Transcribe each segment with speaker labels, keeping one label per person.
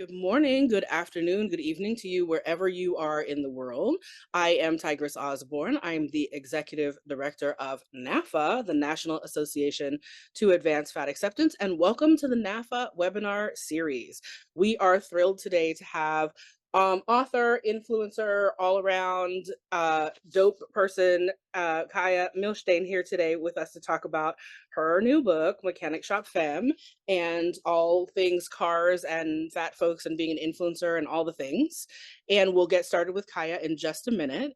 Speaker 1: Good morning, good afternoon, good evening to you wherever you are in the world. I am Tigress Osborn. I'm the Executive Director of NAAFA, the National Association to Advance Fat Acceptance, and welcome to the NAAFA Webinar Series. We are thrilled today to have author, influencer, all-around dope person, Chaya Milchtein here today with us to talk about her new book, Shop Femme, and all things cars and fat folks and being an influencer and all the things. And we'll get started with Chaya in just a minute.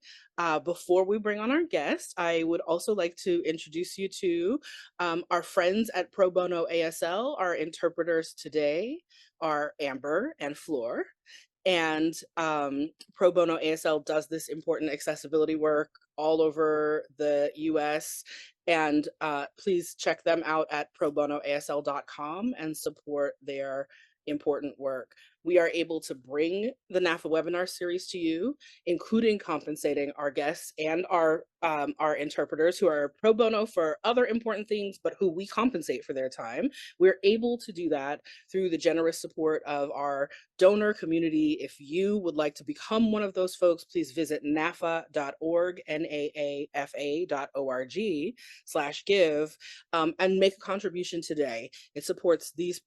Speaker 1: Before we bring on our guest, I would also like to introduce you to our friends at Pro Bono ASL. Our interpreters today are Amber and Floor. And Pro Bono ASL does this important accessibility work all over the US. And please check them out at probonoasl.com and support their important work. We are able to bring the NAAFA webinar series to you, including compensating our guests and our interpreters who are pro bono for other important things, but who we compensate for their time. We're able to do that through the generous support of our donor community. If you would like to become one of those folks, please visit naafa.org, NAAFA.org/give, and make a contribution today. It supports these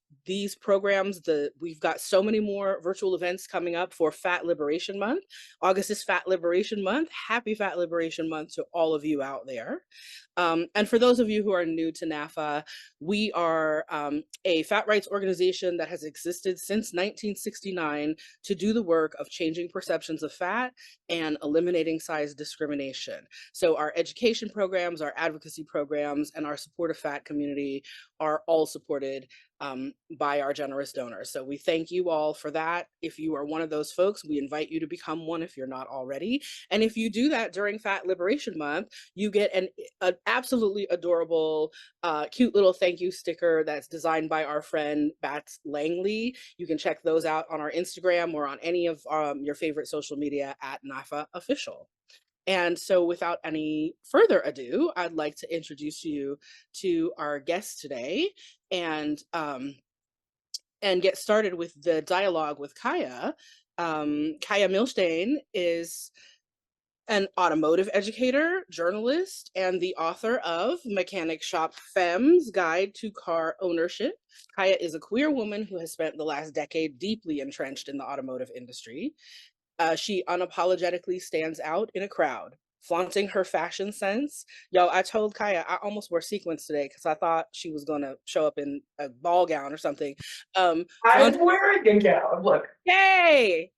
Speaker 1: programs. We've got so many more virtual events coming up for Fat Liberation Month. August is Fat Liberation Month. Happy Fat Liberation Month to all of you out there. And for those of you who are new to NAAFA, we are a fat rights organization that has existed since 1969 to do the work of changing perceptions of fat and eliminating size discrimination. So our education programs, our advocacy programs, and our support of fat community are all supported by our generous donors. So we thank you all for that. If you are one of those folks, we invite you to become one if you're not already. And if you do that during Fat Liberation Month, you get an absolutely adorable, cute little thank you sticker that's designed by our friend Bats Langley. You can check those out on our Instagram or on any of your favorite social media at NAAFA Official. And so without any further ado, I'd like to introduce you to our guest today and get started with the dialogue with Chaya. Chaya Milchtein is an automotive educator, journalist, and the author of Shop Femme's Guide to Car Ownership. Chaya is a queer woman who has spent the last decade deeply entrenched in the automotive industry. She unapologetically stands out in a crowd, flaunting her fashion sense. Yo, I told Chaya I almost wore sequins today because I thought she was going to show up in a ball gown or something.
Speaker 2: I'm wearing a gown. Look.
Speaker 1: Yay!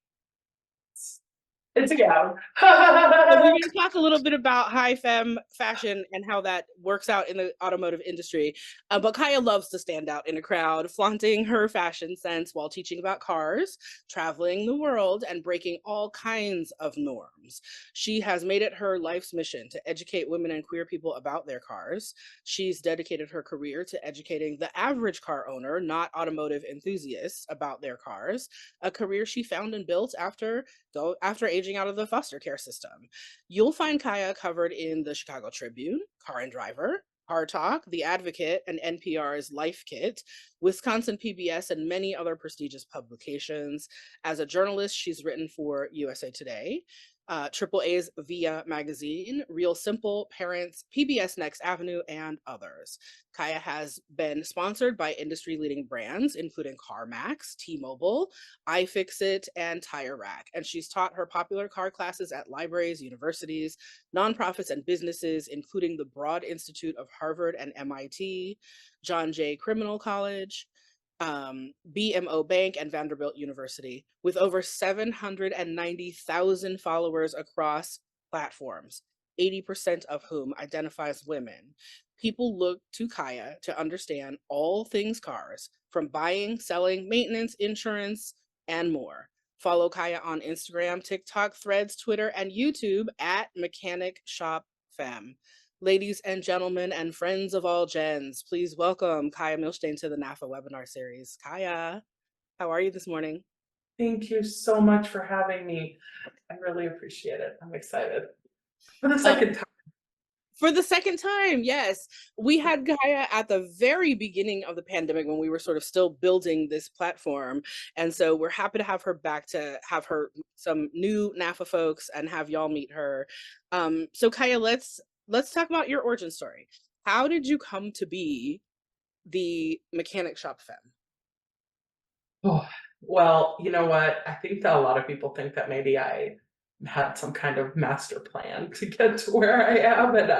Speaker 2: It's a gown.
Speaker 1: So we're going to talk a little bit about high femme fashion and how that works out in the automotive industry. But Chaya loves to stand out in a crowd, flaunting her fashion sense while teaching about cars, traveling the world, and breaking all kinds of norms. She has made it her life's mission to educate women and queer people about their cars. She's dedicated her career to educating the average car owner, not automotive enthusiasts, about their cars, a career she found and built after aging out of the foster care system. You'll find Chaya covered in the Chicago Tribune, Car and Driver, Car Talk, The Advocate, and NPR's Life Kit, Wisconsin PBS, and many other prestigious publications. As a journalist, she's written for USA Today, AAA's Via Magazine, Real Simple, Parents, PBS Next Avenue, and others. Chaya has been sponsored by industry-leading brands, including CarMax, T-Mobile, iFixit, and Tire Rack. And she's taught her popular car classes at libraries, universities, nonprofits, and businesses, including the Broad Institute of Harvard and MIT, John Jay Criminal College, BMO Bank, and Vanderbilt University, with over 790,000 followers across platforms, 80% of whom identify as women. People look to Chaya to understand all things cars, from buying, selling, maintenance, insurance, and more. Follow Chaya on Instagram, TikTok, Threads, Twitter, and YouTube at Shop Femme. Ladies and gentlemen and friends of all gens, please welcome Chaya Milchtein to the NAAFA Webinar Series. Chaya, how are you this morning?
Speaker 2: Thank you so much for having me. I really appreciate it. I'm excited. For the second time.
Speaker 1: For the second time, yes. We had Gaia at the very beginning of the pandemic when we were sort of still building this platform. And so we're happy to have her back, to have her some new NAAFA folks and have y'all meet her. So Kaya, let's talk about your origin story. How did you come to be the mechanic shop femme?
Speaker 2: Oh, well, you know what? I think that a lot of people think that maybe I had some kind of master plan to get to where I am, and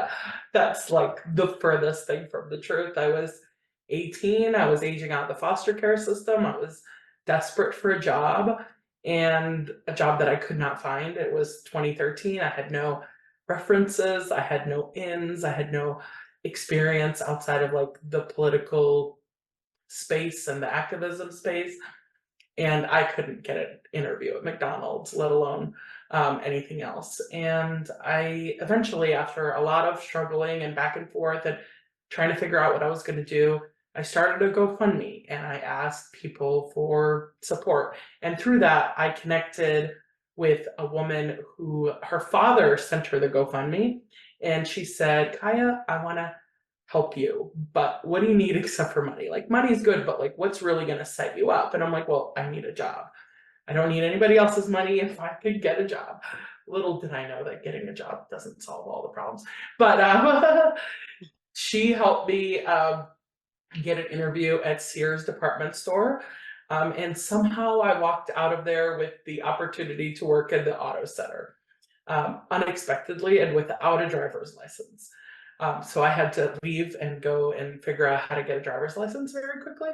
Speaker 2: that's like the furthest thing from the truth. I was 18, I was aging out the foster care system, I was desperate for a job, and a job that I could not find. It was 2013, I had no references, I had no ins, I had no experience outside of like the political space and the activism space, and I couldn't get an interview at McDonald's, let alone anything else. And I eventually, after a lot of struggling and back and forth and trying to figure out what I was going to do, I started a GoFundMe and I asked people for support. And through that, I connected with a woman who her father sent her the GoFundMe. And she said, Kaya, I want to help you, but what do you need except for money? Like, money's good, but like, what's really going to set you up? And I'm like, well, I need a job. I don't need anybody else's money if I could get a job. Little did I know that getting a job doesn't solve all the problems. But she helped me get an interview at Sears department store. And somehow I walked out of there with the opportunity to work in the auto center, unexpectedly and without a driver's license. So I had to leave and go and figure out how to get a driver's license very quickly.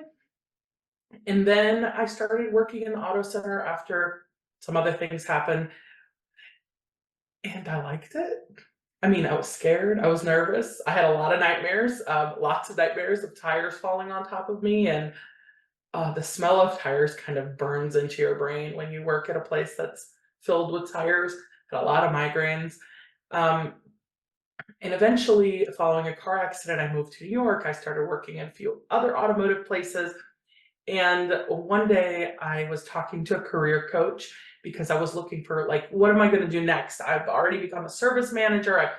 Speaker 2: And then I started working in the auto center after some other things happened, and I liked it. I mean, I was scared, I was nervous, I had a lot of nightmares, lots of nightmares of tires falling on top of me, and the smell of tires kind of burns into your brain when you work at a place that's filled with tires. Had a lot of migraines. Um, And eventually, following a car accident, I moved to New York. I started working in a few other automotive places. And one day I was talking to a career coach because I was looking for, like, what am I going to do next? I've already become a service manager.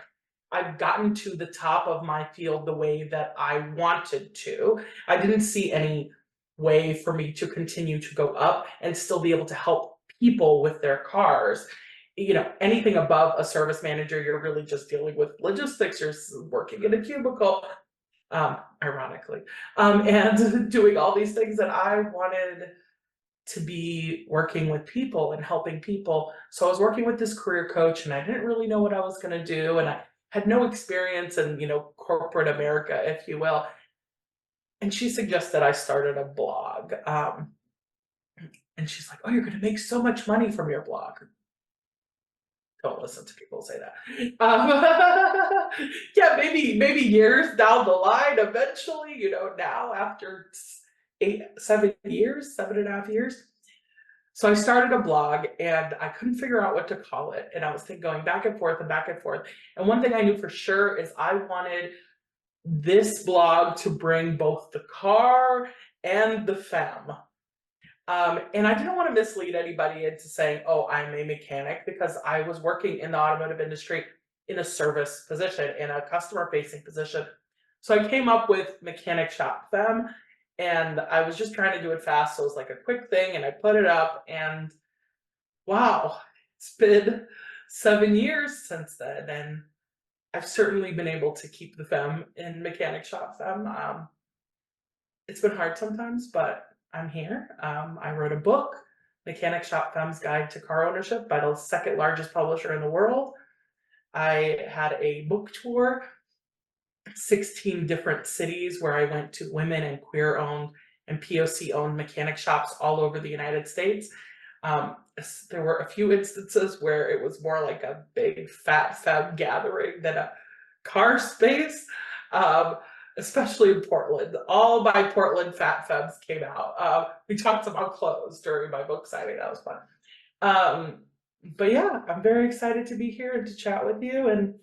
Speaker 2: I've gotten to the top of my field the way that I wanted to. I didn't see any way for me to continue to go up and still be able to help people with their cars. You know, anything above a service manager, you're really just dealing with logistics, you're working in a cubicle, ironically, and doing all these things that I wanted to be working with people and helping people. So I was working with this career coach and I didn't really know what I was going to do. And I had no experience in, corporate America, if you will. And she suggested I started a blog. And she's like, oh, you're going to make so much money from your blog. Don't listen to people say that. Yeah, maybe years down the line, eventually, now after 7 years, 7.5 years. So I started a blog and I couldn't figure out what to call it. And I was going back and forth and back and forth. And one thing I knew for sure is I wanted this blog to bring both the car and the femme. And I didn't want to mislead anybody into saying, oh, I'm a mechanic, because I was working in the automotive industry in a service position, in a customer facing position. So I came up with Mechanic Shop Femme, and I was just trying to do it fast. So it was like a quick thing, and I put it up, and wow, it's been 7 years since then. And I've certainly been able to keep the femme in Mechanic Shop Femme. It's been hard sometimes, but I'm here. I wrote a book, Mechanic Shop Femme's Guide to Car Ownership, by the second largest publisher in the world. I had a book tour, 16 different cities where I went to women and queer owned and POC owned mechanic shops all over the United States. There were a few instances where it was more like a big fat femme gathering than a car space. Especially in Portland. All my Portland fat femmes came out. We talked about clothes during my book signing. That was fun. But yeah, I'm very excited to be here and to chat with you. And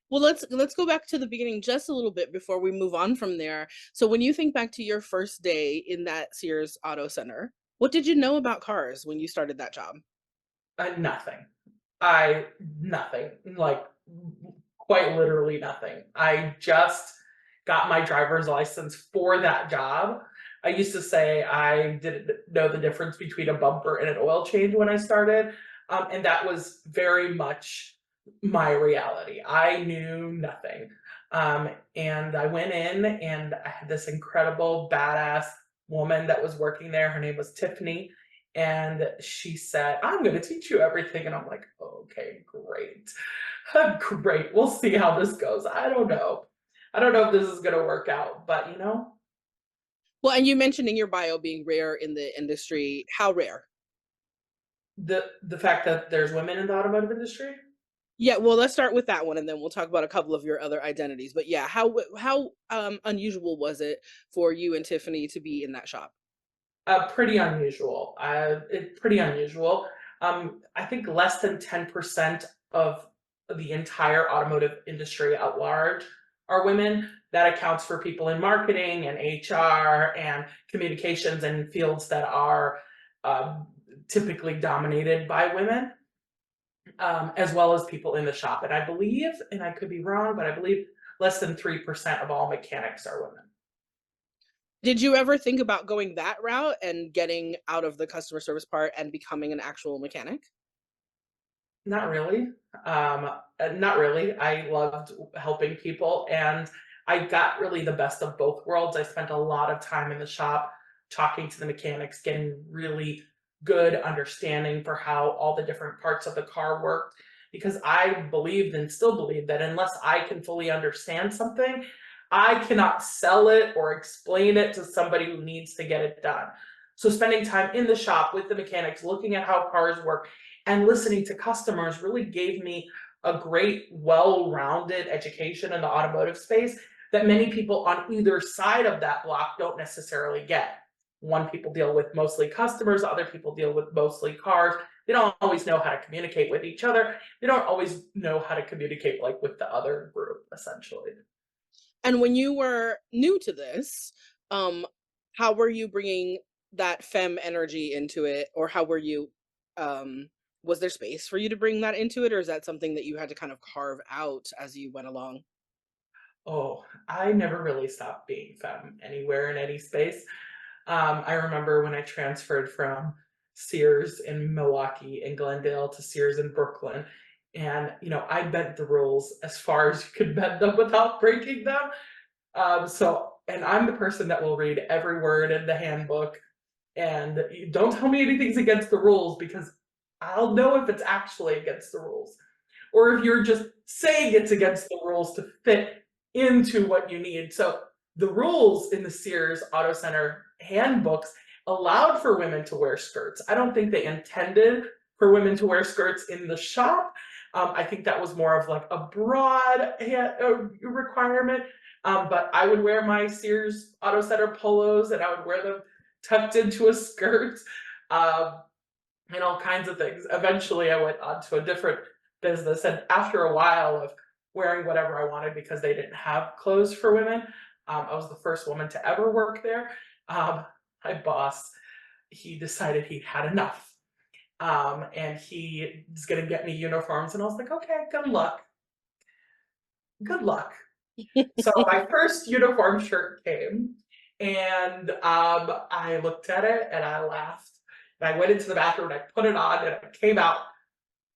Speaker 1: well, let's go back to the beginning just a little bit before we move on from there. So when you think back to your first day in that Sears Auto Center, what did you know about cars when you started that job?
Speaker 2: nothing. Nothing. Like, quite literally nothing. I just got my driver's license for that job. I used to say I didn't know the difference between a bumper and an oil change when I started, and that was very much my reality. I knew nothing. And I went in and I had this incredible, badass woman that was working there. Her name was Tiffany. And she said, I'm going to teach you everything. And I'm like, okay, great. Great. We'll see how this goes. I don't know. I don't know if this is going to work out, but
Speaker 1: Well, and you mentioned in your bio being rare in the industry. How rare?
Speaker 2: the fact that there's women in the automotive industry.
Speaker 1: Yeah, well, let's start with that one, and then we'll talk about a couple of your other identities. But yeah, how unusual was it for you and Tiffany to be in that shop?
Speaker 2: Pretty unusual. Pretty unusual. I think less than 10% of the entire automotive industry at large are women. That accounts for people in marketing and HR and communications and fields that are um, typically dominated by women, as well as people in the shop. And I believe, and I could be wrong, but I believe less than 3% of all mechanics are women.
Speaker 1: Did you ever think about going that route and getting out of the customer service part and becoming an actual mechanic?
Speaker 2: Not really. Not really. I loved helping people, and I got really the best of both worlds. I spent a lot of time in the shop talking to the mechanics, getting really good understanding for how all the different parts of the car worked, because I believed and still believe that unless I can fully understand something, I cannot sell it or explain it to somebody who needs to get it done. So spending time in the shop with the mechanics, looking at how cars work, and listening to customers really gave me a great, well-rounded education in the automotive space that many people on either side of that block don't necessarily get. One people deal with mostly customers, other people deal with mostly cars. They don't always know how to communicate with each other. They don't always know how to communicate like with the other group, essentially.
Speaker 1: And when you were new to this, um, how were you bringing that femme energy into it, or how were you? Um, was there space for you to bring that into it, or is that something that you had to kind of carve out as you went along?
Speaker 2: Oh, I never really stopped being femme anywhere in any space. I remember when I transferred from Sears in Milwaukee and Glendale to Sears in Brooklyn. And, I bent the rules as far as you could bend them without breaking them. And I'm the person that will read every word in the handbook. And you don't tell me anything's against the rules because I'll know if it's actually against the rules. Or if you're just saying it's against the rules to fit into what you need. So the rules in the Sears Auto Center handbooks allowed for women to wear skirts. I don't think they intended for women to wear skirts in the shop. I think that was more of like a broad requirement. But I would wear my Sears Auto Center polos and I would wear them tucked into a skirt. Um, and all kinds of things. Eventually, I went on to a different business, and after a while of wearing whatever I wanted because they didn't have clothes for women, I was the first woman to ever work there. My boss, he decided he had enough, and he was going to get me uniforms, and I was like, okay, good luck, good luck. So my first uniform shirt came, and I looked at it and I laughed. And I went into the bathroom and I put it on and I came out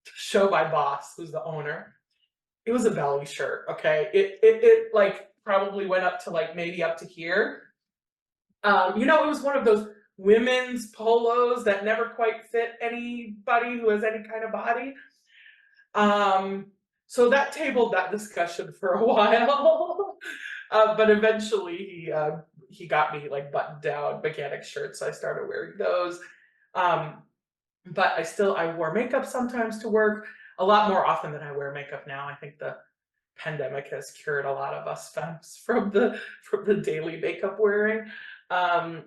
Speaker 2: to show my boss, who's the owner. It was a belly shirt, okay? It like probably went up to like maybe up to here. It was one of those women's polos that never quite fit anybody who has any kind of body. So that tabled that discussion for a while. But eventually he got me like button down mechanic shirts, so I started wearing those. Um, but I wore makeup sometimes to work, a lot more often than I wear makeup now. I think the pandemic has cured a lot of us femmes from the daily makeup wearing. Um,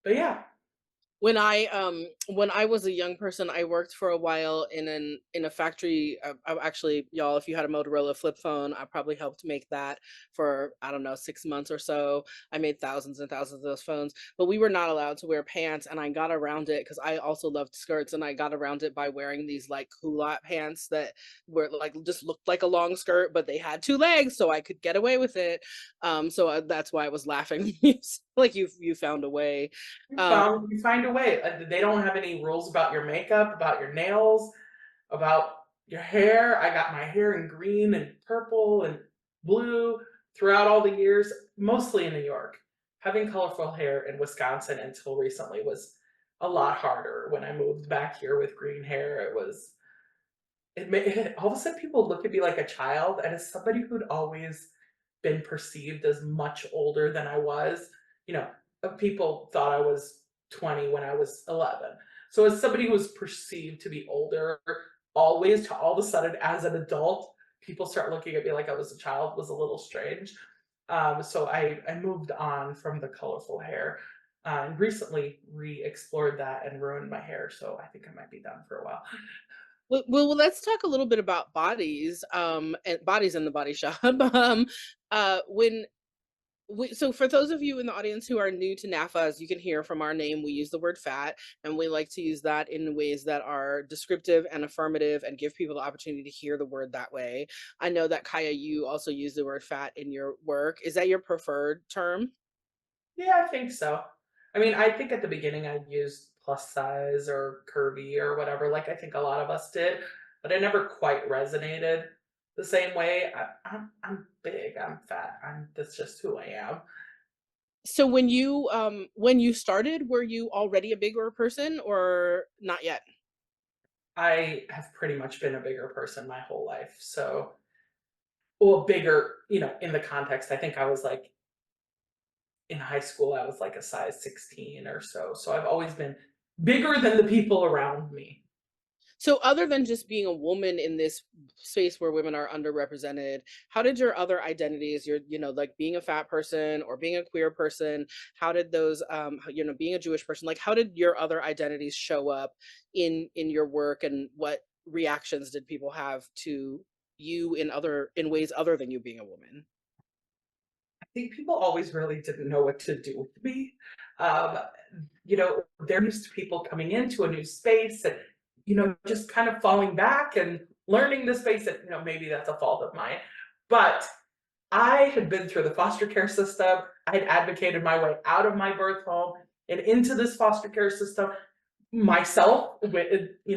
Speaker 2: but yeah.
Speaker 1: When I was a young person, I worked for a while in a factory. I actually, y'all, if you had a Motorola flip phone, I probably helped make that for, I don't know, 6 months or so. I made thousands and thousands of those phones, but we were not allowed to wear pants, and I got around it because I also loved skirts, and I got around it by wearing these like culotte pants that were like just looked like a long skirt, but they had two legs, so I could get away with it. That's why I was laughing. Like you found a way. Um,
Speaker 2: You find a way. They don't have any rules about your makeup, about your nails, about your hair. I got my hair in green and purple and blue throughout all the years, mostly in New York. Having colorful hair in Wisconsin until recently was a lot harder. When I moved back here with green hair, it made all of a sudden people look at me like a child, and as somebody who'd always been perceived as much older than I was, you know, people thought I was 20 when I was 11. So as somebody who was perceived to be older, always to all of a sudden as an adult, people start looking at me like I was a child was a little strange. So I moved on from the colorful hair and recently re-explored that and ruined my hair. So I think I might be done for a while.
Speaker 1: let's talk a little bit about bodies, and bodies in the body shop. When so for those of you in the audience who are new to NAAFA, as you can hear from our name, we use the word fat, and we like to use that in ways that are descriptive and affirmative and give people the opportunity to hear the word that way. I know that Kaya, you also use the word fat in your work. Is that your preferred term?
Speaker 2: Yeah, I think so. I mean, I think at the beginning I used plus size or curvy or whatever, like I think a lot of us did, but it never quite resonated the same way. I'm big, I'm fat, that's just who I am.
Speaker 1: So when you started, were you already a bigger person or not yet?
Speaker 2: I have pretty much been a bigger person my whole life. So, well, bigger, in the context, I think I was like in high school, I was like a size 16 or so. So I've always been bigger than the people around me.
Speaker 1: So other than just being a woman in this space where women are underrepresented, how did your other identities, like being a fat person or being a queer person, how did those, being a Jewish person, like how did your other identities show up in your work, and what reactions did people have to you in ways other than you being a woman?
Speaker 2: I think people always really didn't know what to do with me. Um, they're used to people coming into a new space and, just kind of falling back and learning the space and, maybe that's a fault of mine. But I had been through the foster care system. I had advocated my way out of my birth home and into this foster care system myself, in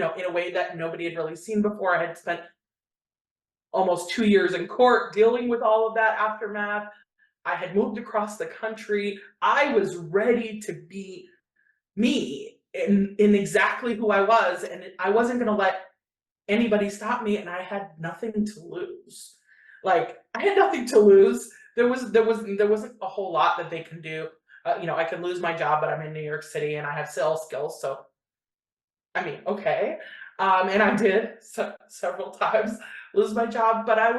Speaker 2: a way that nobody had really seen before. I had spent almost 2 years in court dealing with all of that aftermath. I had moved across the country. I was ready to be me in exactly who I was, and I wasn't going to let anybody stop me. And I had nothing to lose. Like I had nothing to lose. There wasn't a whole lot that they can do. I could lose my job, but I'm in New York City and I have sales skills. So I mean, okay. And I did several times lose my job, but I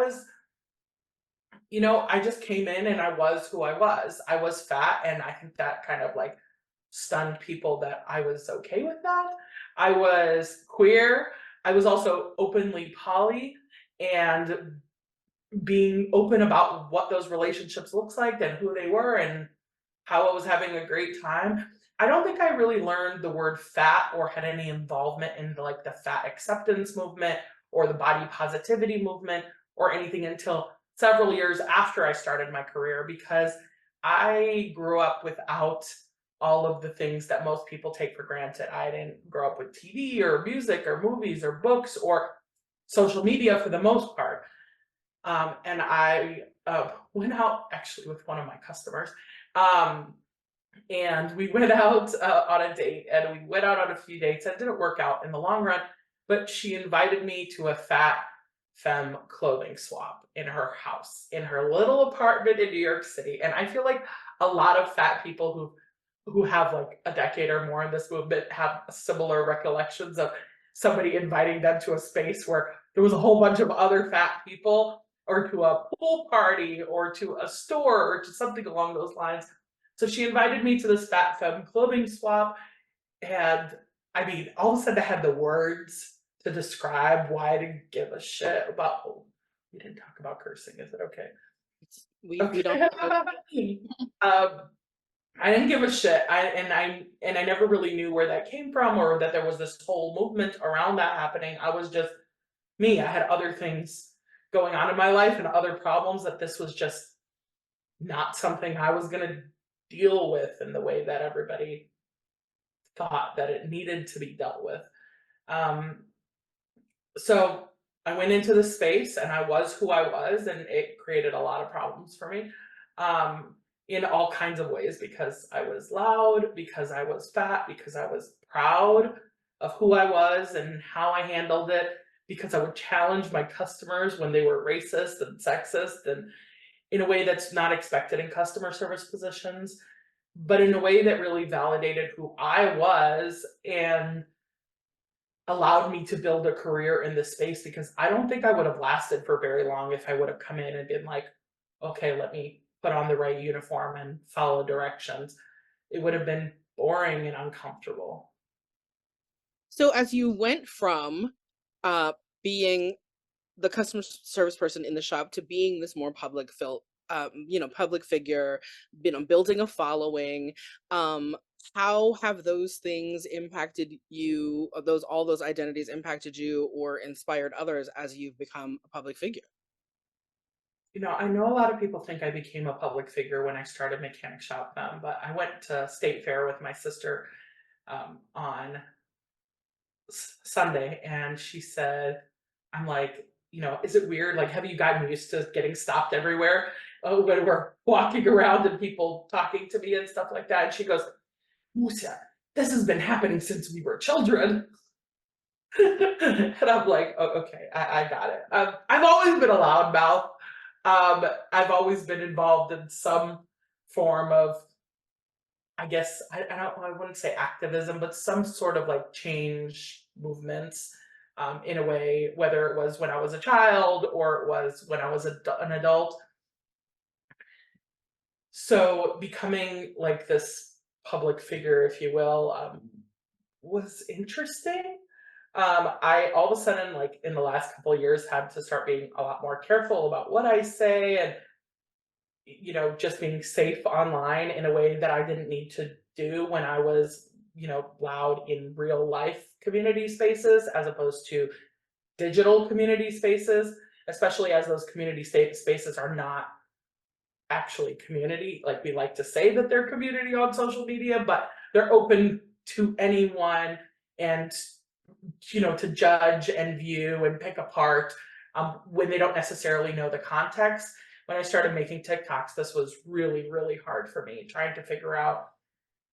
Speaker 2: just came in and I was who I was. I was fat, and I think that kind of like stunned people that I was okay with that. I was queer. I was also openly poly, and being open about what those relationships looks like and who they were and how I was having a great time. I don't think I really learned the word fat or had any involvement in the fat acceptance movement or the body positivity movement or anything until several years after I started my career, because I grew up without all of the things that most people take for granted. I didn't grow up with TV or music or movies or books or social media for the most part. And I went out actually with one of my customers. Um, and we went out on a date, and we went out on a few dates. It didn't work out in the long run, but she invited me to a fat femme clothing swap in her house, in her little apartment in New York City. And I feel like a lot of fat people who have like a decade or more in this movement have similar recollections of somebody inviting them to a space where there was a whole bunch of other fat people, or to a pool party, or to a store, or to something along those lines. So she invited me to this fat femme clothing swap, And I mean, all of a sudden I had the words to describe why I didn't give a shit about, oh, we didn't talk about cursing, is it okay?
Speaker 1: We don't
Speaker 2: Okay.
Speaker 1: have
Speaker 2: Um, I didn't give a shit. I never really knew where that came from or that there was this whole movement around that happening. I was just me. I had other things going on in my life and other problems that this was just not something I was gonna deal with in the way that everybody thought that it needed to be dealt with. Um, so I went into the space and I was who I was, and it created a lot of problems for me. In all kinds of ways, because I was loud, because I was fat, because I was proud of who I was and how I handled it, because I would challenge my customers when they were racist and sexist and in a way that's not expected in customer service positions, but in a way that really validated who I was and allowed me to build a career in this space, because I don't think I would have lasted for very long if I would have come in and been like, okay, let me put on the right uniform and follow directions. It would have been boring and uncomfortable.
Speaker 1: So as you went from uh being the customer service person in the shop to being this more public figure, building a following, um how have those things impacted you, those all those identities impacted you or inspired others as you've become a public figure?
Speaker 2: I know a lot of people think I became a public figure when I started Mechanic Shop Femme, but I went to State Fair with my sister on Sunday, and she said, I'm like, is it weird? Like, have you gotten used to getting stopped everywhere when we're walking around and people talking to me and stuff like that? And she goes, Musa, this has been happening since we were children. And I'm like, oh, okay, I got it. I've always been a loudmouth. I've always been involved in some form of, I guess, I wouldn't say activism, but some sort of like change movements, in a way, whether it was when I was a child or it was when I was an adult. So becoming like this public figure, if you will, was interesting. I all of a sudden, like in the last couple of years, had to start being a lot more careful about what I say and just being safe online in a way that I didn't need to do when I was, loud in real life community spaces as opposed to digital community spaces, especially as those community spaces are not actually community. Like, we like to say that they're community on social media, but they're open to anyone and to judge and view and pick apart when they don't necessarily know the context. When I started making TikToks, this was really, really hard for me, trying to figure out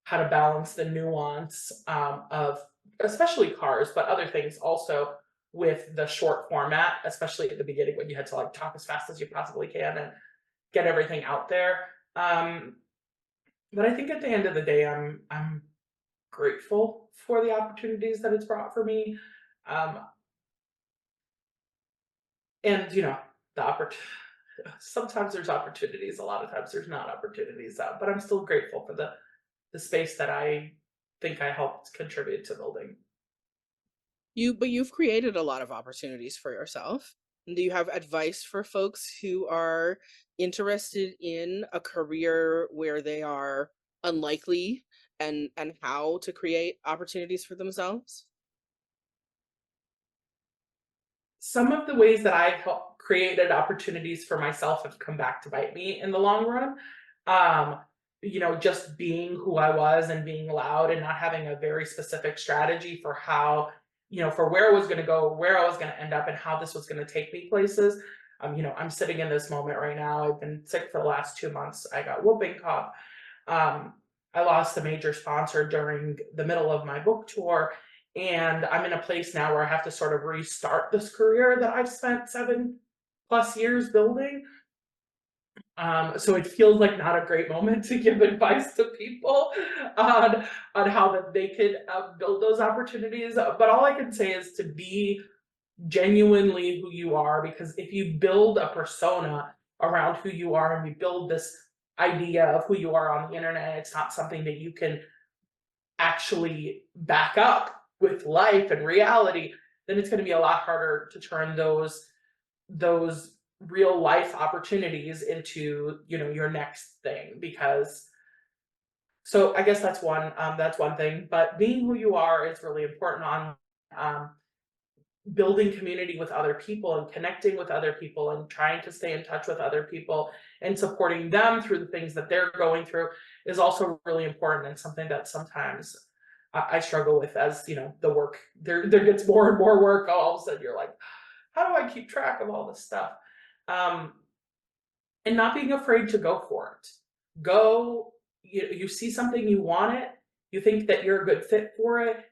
Speaker 2: how to balance the nuance of especially cars, but other things also with the short format, especially at the beginning when you had to like talk as fast as you possibly can and get everything out there. But I think at the end of the day, I'm grateful for the opportunities that it's brought for me. Um, and the sometimes there's opportunities, a lot of times there's not opportunities, but I'm still grateful for the space that I think I helped contribute to building.
Speaker 1: But you've created a lot of opportunities for yourself. And do you have advice for folks who are interested in a career where they are unlikely, and how to create opportunities for themselves?
Speaker 2: Some of the ways that I've helped created opportunities for myself have come back to bite me in the long run. Um, just being who I was and being loud and not having a very specific strategy for how, for where I was going to go, where I was going to end up, and how this was going to take me places. I'm sitting in this moment right now. I've been sick for the last 2 months. I got whooping cough. Um, I lost a major sponsor during the middle of my book tour, and I'm in a place now where I have to sort of restart this career that I've spent 7+ years building. So it feels like not a great moment to give advice to people on how that they could build those opportunities. But all I can say is to be genuinely who you are, because if you build a persona around who you are and you build this idea of who you are on the internet, it's not something that you can actually back up with life and reality, then it's going to be a lot harder to turn those real life opportunities into, you know, your next thing. Because so I guess that's one thing, but being who you are is really important on um, building community with other people and connecting with other people and trying to stay in touch with other people and supporting them through the things that they're going through is also really important, and something that sometimes I struggle with. As you know, the work there gets more and more work, all of a sudden you're like, how do I keep track of all this stuff? um, and not being afraid to go for it. Go, you see something, you want it, you think that you're a good fit for it,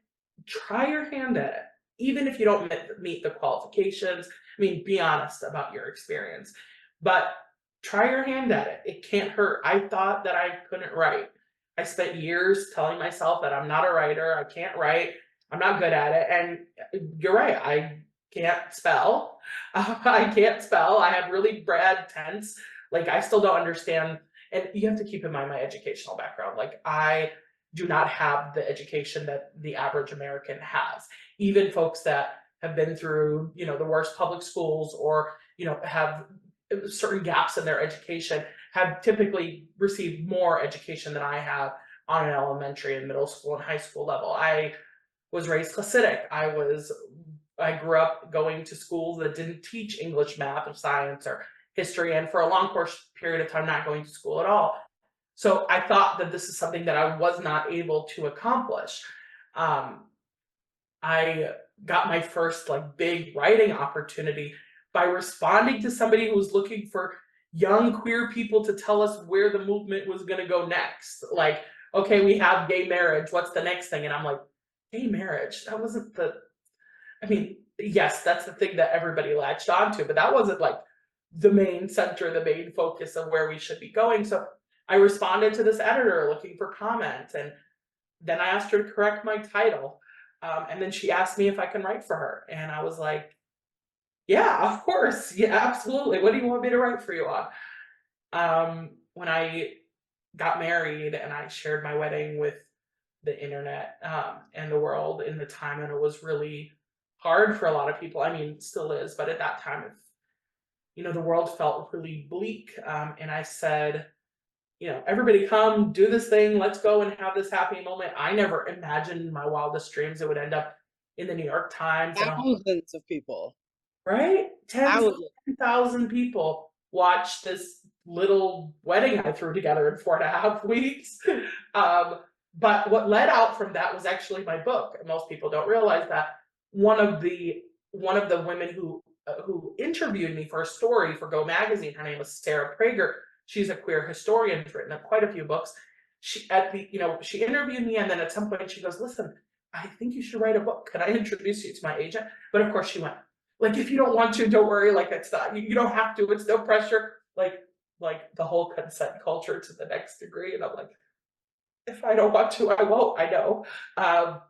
Speaker 2: try your hand at it. Even if you don't meet the qualifications, I mean, be honest about your experience, but try your hand at it. It can't hurt. I thought that I couldn't write. I spent years telling myself that I'm not a writer, I can't write, I'm not good at it. And you're right, I can't spell. I can't spell. I have really bad tense. Like, I still don't understand. And you have to keep in mind my educational background. Like, I do not have the education that the average American has. Even folks that have been through, you know, the worst public schools, or, you know, have certain gaps in their education, have typically received more education than I have on an elementary and middle school and high school level. I was raised Hasidic. I grew up going to schools that didn't teach English, math, or science, or history, and for a long course period of time, not going to school at all. So I thought that this is something that I was not able to accomplish. Um, I got my first like big writing opportunity by responding to somebody who was looking for young queer people to tell us where the movement was going to go next. Like, okay, we have gay marriage. What's the next thing? And I'm like, gay marriage? That wasn't the, I mean, yes, that's the thing that everybody latched onto, but that wasn't like the main center, the main focus of where we should be going. So I responded to this editor looking for comments, and then I asked her to correct my title. And then she asked me if I can write for her. And I was like, yeah, of course. Yeah, absolutely. What do you want me to write for you on? When I got married and I shared my wedding with the internet and the world in the time, and it was really hard for a lot of people. I mean, it still is, but at that time, you know, the world felt really bleak. And I said, you know, everybody come do this thing. Let's go and have this happy moment. I never imagined in my wildest dreams it would end up in the New York Times and
Speaker 1: Thousands of people.
Speaker 2: right? Tens of
Speaker 1: Thousands.
Speaker 2: 10,000 people watched this little wedding I threw together in 4.5 weeks. Um, but what led out from that was actually my book. And most people don't realize that one of the women who interviewed me for a story for Go Magazine, her name is Sarah Prager. She's a queer historian, written quite a few books. She interviewed me, and then at some point she goes, "Listen, I think you should write a book. Can I introduce you to my agent?" But of course she went, like, if you don't want to, don't worry. Like, it's not, you don't have to. It's no pressure. Like the whole consent culture to the next degree. And I'm like, if I don't want to, I won't. I know. Um,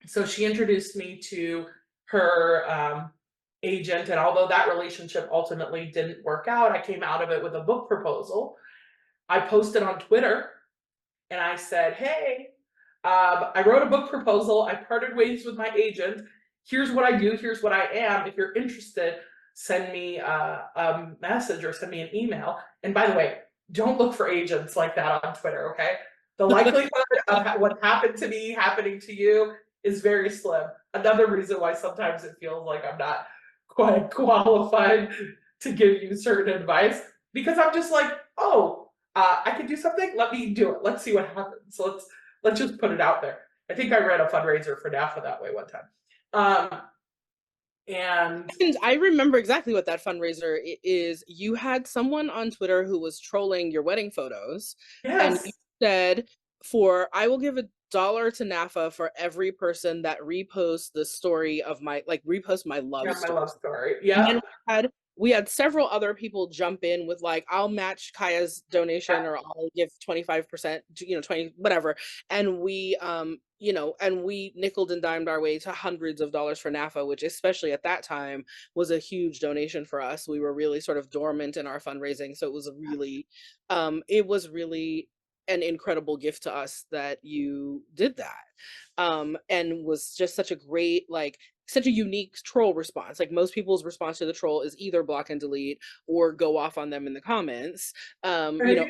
Speaker 2: so she introduced me to her agent, and although that relationship ultimately didn't work out, I came out of it with a book proposal. I posted on Twitter and I said, hey, I wrote a book proposal. I parted ways with my agent. Here's what I do. Here's what I am. If you're interested, send me a message or send me an email. And by the way, don't look for agents like that on Twitter, okay? The likelihood of what happened to me happening to you is very slim. Another reason why sometimes it feels like I'm not quite qualified to give you certain advice, because I'm just like, oh, I can do something. Let me do it. Let's see what happens. So let's just put it out there. I think I ran a fundraiser for NAAFA that way one time. And
Speaker 1: I remember exactly what that fundraiser is. You had someone on Twitter who was trolling your wedding photos, and you
Speaker 2: yes,
Speaker 1: said, I will give $1 to NAAFA for every person that reposts the story of repost my love
Speaker 2: yeah, my
Speaker 1: story.
Speaker 2: love story.
Speaker 1: And
Speaker 2: Yeah,
Speaker 1: then we had several other people jump in with like, I'll match Kaya's donation, or I'll give 25%, 20, whatever. And we, and we nickeled and dimed our way to hundreds of dollars for NAAFA, which especially at that time was a huge donation for us. We were really sort of dormant in our fundraising. So it was really an incredible gift to us that you did that. And was just such a great, like, such a unique troll response. Like most people's response to the troll is either block and delete or go off on them in the comments. You know,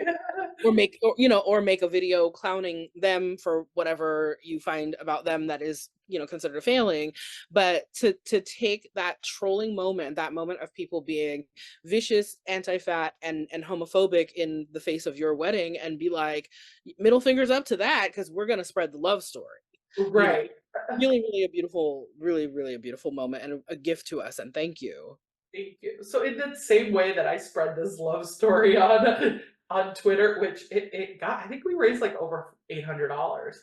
Speaker 2: Right.
Speaker 1: or make, or you know, or make a video clowning them for whatever you find about them that is, you know, considered a failing. But to take that trolling moment, that moment of people being vicious, anti-fat, and homophobic in the face of your wedding, and be like, middle fingers up to that, because we're going to spread the love story, you know,
Speaker 2: Right.
Speaker 1: really, really a beautiful, really, really a beautiful moment, and a gift to us, and thank you.
Speaker 2: Thank you. So in the same way that I spread this love story on Twitter, which it got, I think we raised like over $800.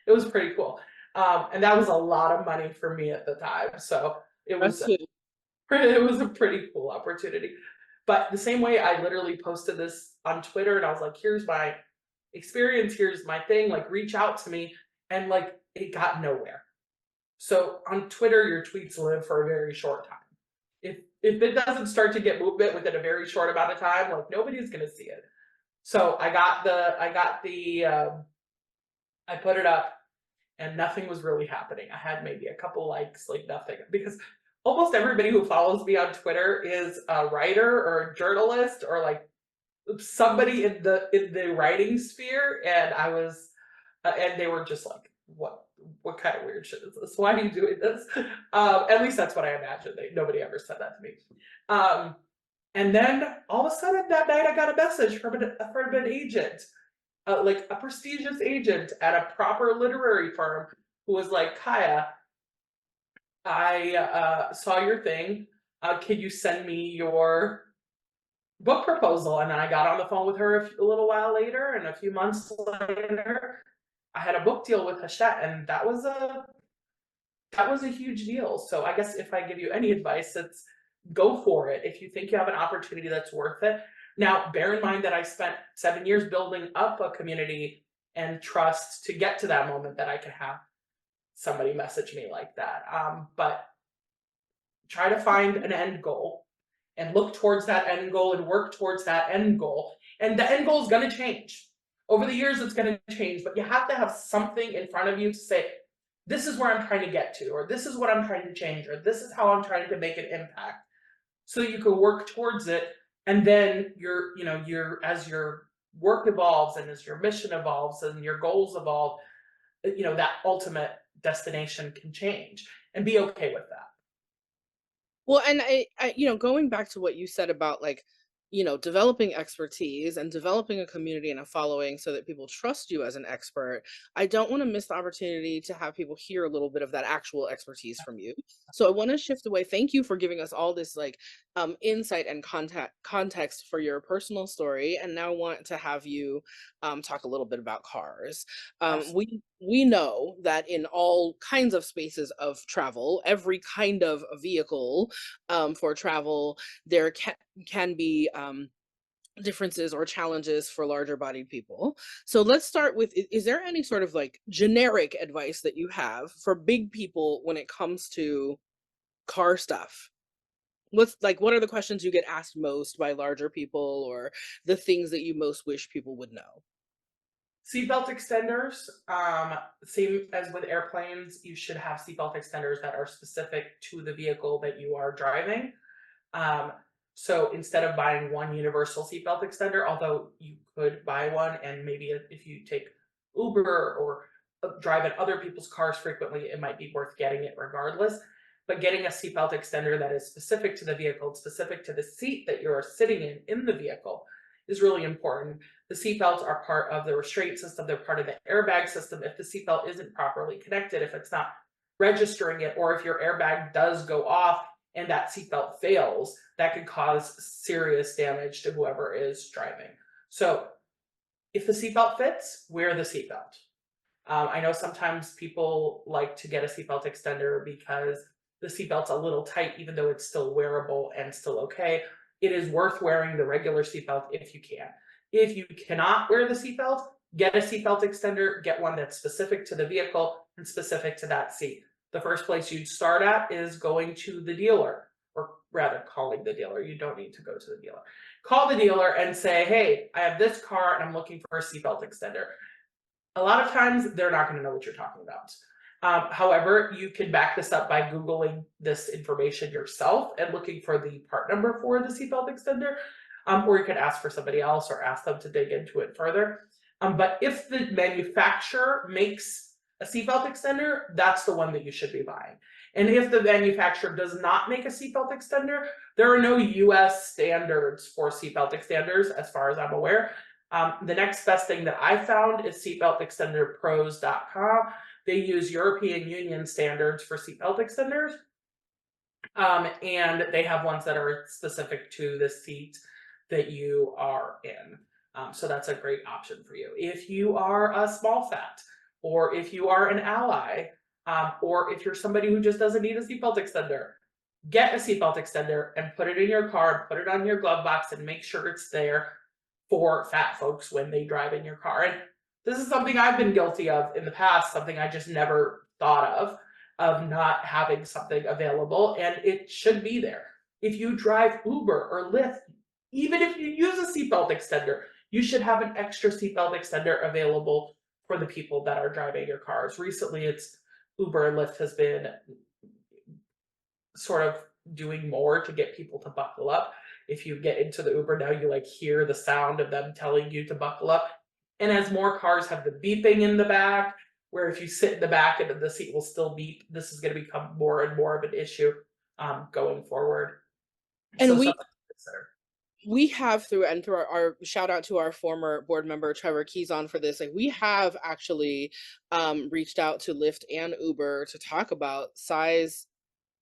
Speaker 2: It was pretty cool. And that was a lot of money for me at the time. So it
Speaker 1: Us
Speaker 2: was
Speaker 1: too.
Speaker 2: it was a pretty cool opportunity. But the same way I literally posted this on Twitter and I was like, here's my experience, here's my thing, like reach out to me. And like it got nowhere. So on Twitter, your tweets live for a very short time. If it doesn't start to get movement within a very short amount of time, like nobody's gonna see it. So I put it up and nothing was really happening. I had maybe a couple likes, like nothing, because almost everybody who follows me on Twitter is a writer or a journalist or like somebody in the writing sphere, and I was, and they were just like, what kind of weird shit is this? Why are you doing this? At least that's what I imagined. Nobody ever said that to me. Um, and then all of a sudden that night, I got a message from an agent, like a prestigious agent at a proper literary firm, who was like, Kaya, I saw your thing. Can you send me your book proposal? And then I got on the phone with her a little while later, and a few months later, I had a book deal with Hachette, and that was a huge deal. So I guess if I give you any advice, it's go for it. If you think you have an opportunity that's worth it. Now, bear in mind that I spent 7 years building up a community and trust to get to that moment that I could have somebody message me like that. But try to find an end goal and look towards that end goal and work towards that end goal. And the end goal is going to change. Over the years, it's going to change, but you have to have something in front of you to say, this is where I'm trying to get to, or this is what I'm trying to change, or this is how I'm trying to make an impact. So you can work towards it. And then as your work evolves and as your mission evolves and your goals evolve, that ultimate destination can change, and be okay with that.
Speaker 1: Well, and you know, going back to what you said about, like, you know, developing expertise and developing a community and a following so that people trust you as an expert, I don't want to miss the opportunity to have people hear a little bit of that actual expertise from you. So I want to shift away. Thank you for giving us all this, like, insight and context for your personal story, and now want to have you talk a little bit about cars. We know that in all kinds of spaces of travel, every kind of a vehicle for travel, there can be differences or challenges for larger bodied people. So let's start with, is there any sort of like generic advice that you have for big people when it comes to car stuff? What are the questions you get asked most by larger people, or the things that you most wish people would know?
Speaker 2: Seatbelt extenders, same as with airplanes, you should have seatbelt extenders that are specific to the vehicle that you are driving. Um, so instead of buying one universal seatbelt extender, although you could buy one, and maybe if you take Uber or drive in other people's cars frequently, it might be worth getting it regardless. But getting a seatbelt extender that is specific to the vehicle, specific to the seat that you're sitting in the vehicle, is really important. The seatbelts are part of the restraint system, they're part of the airbag system. If the seatbelt isn't properly connected, if it's not registering it, or if your airbag does go off and that seatbelt fails, that could cause serious damage to whoever is driving. So if the seatbelt fits, wear the seatbelt. I know sometimes people like to get a seatbelt extender because the seatbelt's a little tight, even though it's still wearable and still okay. It is worth wearing the regular seatbelt if you can. If you cannot wear the seatbelt, get a seatbelt extender, get one that's specific to the vehicle and specific to that seat. The first place you'd start at is going to the dealer. or rather calling the dealer. You don't need to go to the dealer. Call the dealer and say, hey, I have this car and I'm looking for a seatbelt extender. A lot of times they're not going to know what you're talking about. However, you can back this up by Googling this information yourself and looking for the part number for the seatbelt extender, or you can ask for somebody else or ask them to dig into it further. But if the manufacturer makes a seatbelt extender, that's the one that you should be buying. And if the manufacturer does not make a seatbelt extender, there are no US standards for seatbelt extenders, as far as I'm aware. The next best thing that I found is seatbeltextenderpros.com. They use European Union standards for seatbelt extenders. And they have ones that are specific to the seat that you are in. So that's a great option for you. If you are a small fat, or if you are an ally, or if you're somebody who just doesn't need a seatbelt extender, get a seatbelt extender and put it in your car and put it on your glove box and make sure it's there for fat folks when they drive in your car. And this is something I've been guilty of in the past, something I just never thought of not having something available, and it should be there. If you drive Uber or Lyft, even if you use a seatbelt extender, you should have an extra seatbelt extender available for the people that are driving your cars. Recently, it's Uber and Lyft has been sort of doing more to get people to buckle up. If you get into the Uber now, you like hear the sound of them telling you to buckle up. And as more cars have the beeping in the back, where if you sit in the back and the seat will still beep, this is going to become more and more of an issue going forward.
Speaker 1: And
Speaker 2: So
Speaker 1: we
Speaker 2: something to consider.
Speaker 1: we have through our shout out to our former board member Trevor Keyson for this. Like, we have actually reached out to Lyft and Uber to talk about size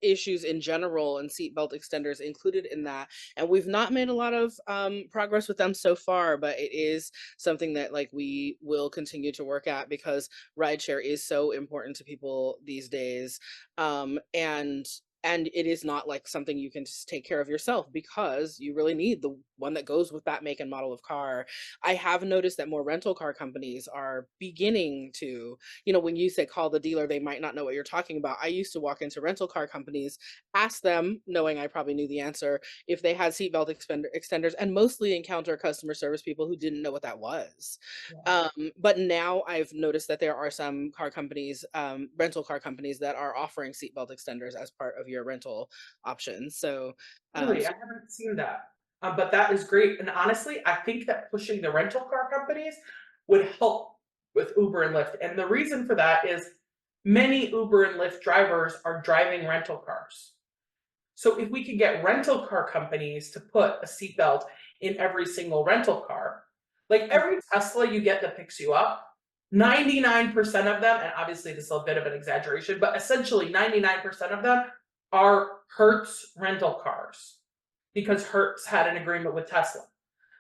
Speaker 1: issues in general and seatbelt extenders included in that, and we've not made a lot of progress with them so far, but it is something that like we will continue to work at, because rideshare is so important to people these days, and it is not like something you can just take care of yourself, because you really need the one that goes with that make and model of car. I have noticed that more rental car companies are beginning to, when you say call the dealer, they might not know what you're talking about. I used to walk into rental car companies, ask them, knowing I probably knew the answer, if they had seatbelt extenders, and mostly encounter customer service people who didn't know what that was.
Speaker 2: Yeah.
Speaker 1: But now I've noticed that there are some car companies, rental car companies, that are offering seatbelt extenders as part of your rental options. So,
Speaker 2: Really, I haven't seen that. But that is great. And honestly, I think that pushing the rental car companies would help with Uber and Lyft. And the reason for that is many Uber and Lyft drivers are driving rental cars. So if we could get rental car companies to put a seatbelt in every single rental car, like every Tesla you get that picks you up, 99% of them, and obviously this is a bit of an exaggeration, but essentially 99% of them are Hertz rental cars, because Hertz had an agreement with Tesla.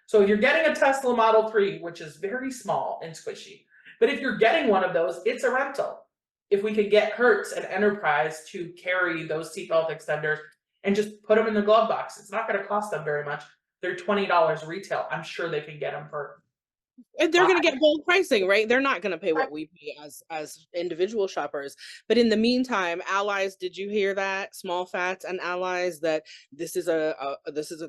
Speaker 2: So if you're getting a Tesla Model 3, which is very small and squishy, but if you're getting one of those, it's a rental. If we could get Hertz and Enterprise to carry those seatbelt extenders and just put them in the glove box, it's not going to cost them very much. They're $20 retail. I'm sure they can get them for
Speaker 1: and they're
Speaker 2: 5.
Speaker 1: going to get bold pricing, right? They're not going to pay what we pay as individual shoppers. But in the meantime, allies, did you hear that? Small fats and allies, that this is a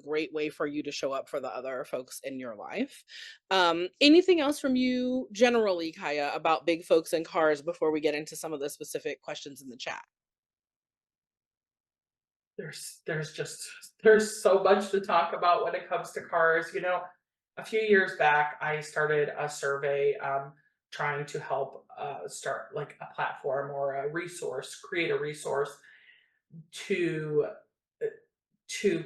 Speaker 1: great way for you to show up for the other folks in your life. Anything else from you generally, Chaya, about big folks and cars before we get into some of the specific questions in the chat?
Speaker 2: There's so much to talk about when it comes to cars. A few years back, I started a survey trying to help start like a platform or a resource, create a resource to to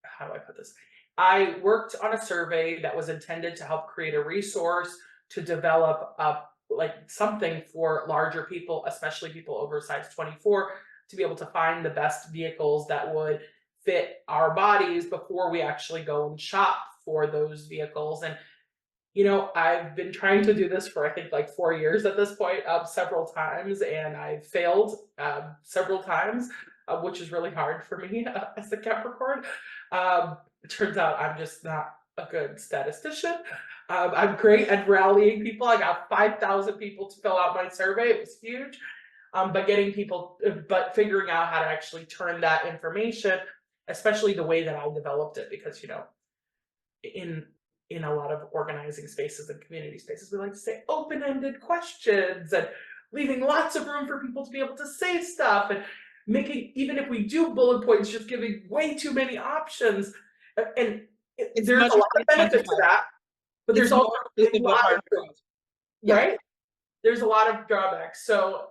Speaker 2: how do I put this? I worked on a survey that was intended to help create a resource to develop up like something for larger people, especially people over size 24, to be able to find the best vehicles that would fit our bodies before we actually go and shop for those vehicles. And I've been trying to do this for I think like 4 years at this point, several times, and I've failed several times, which is really hard for me as a Capricorn. It turns out I'm just not a good statistician. I'm great at rallying people. I got 5,000 people to fill out my survey. It was huge. But figuring out how to actually turn that information, especially the way that I developed it, because in a lot of organizing spaces and community spaces, we like to say open-ended questions and leaving lots of room for people to be able to say stuff, and making, even if we do bullet points, just giving way too many options. And
Speaker 1: It's
Speaker 2: there's
Speaker 1: much
Speaker 2: a lot
Speaker 1: harder
Speaker 2: of
Speaker 1: to
Speaker 2: benefit to
Speaker 1: quantify.
Speaker 2: that, but
Speaker 1: It's
Speaker 2: there's also
Speaker 1: more
Speaker 2: a
Speaker 1: inclusive but
Speaker 2: lot of,
Speaker 1: harder to quantify. Yeah.
Speaker 2: right? There's a lot of drawbacks. So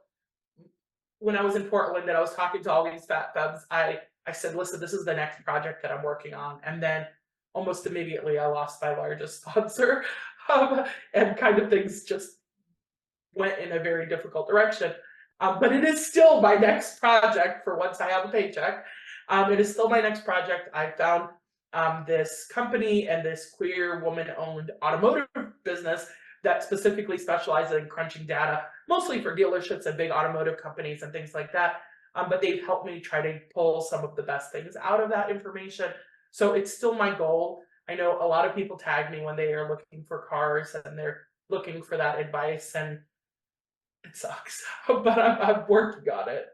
Speaker 2: when I was in Portland and I was talking to all these fat femmes, I said, listen, this is the next project that I'm working on. And then almost immediately I lost my largest sponsor. And kind of things just went in a very difficult direction. But it is still my next project for once I have a paycheck. It is still my next project. I found this company and this queer woman-owned automotive business that specifically specializes in crunching data, mostly for dealerships and big automotive companies and things like that. But they've helped me try to pull some of the best things out of that information. So it's still my goal. I know a lot of people tag me when they are looking for cars and they're looking for that advice, and it sucks, but I'm working on it.